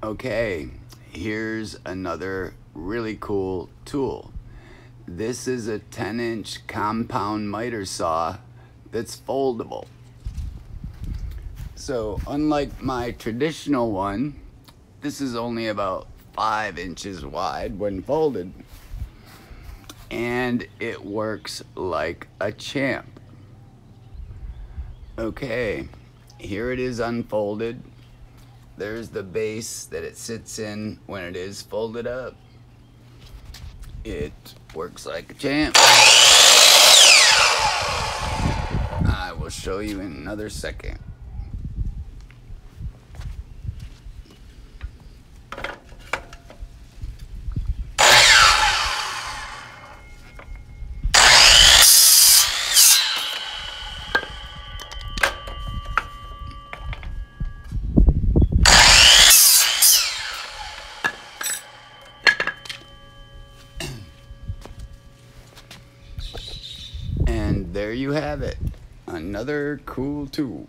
Okay, here's another really cool tool. This is a 10-inch compound miter saw that's foldable. So unlike my traditional one, this is only about 5 inches wide when folded, and it works like a champ. Okay, here it is unfolded. There's the base that it sits in when it is folded up. It works like a champ. I will show you in another second. And there you have it, another cool tool.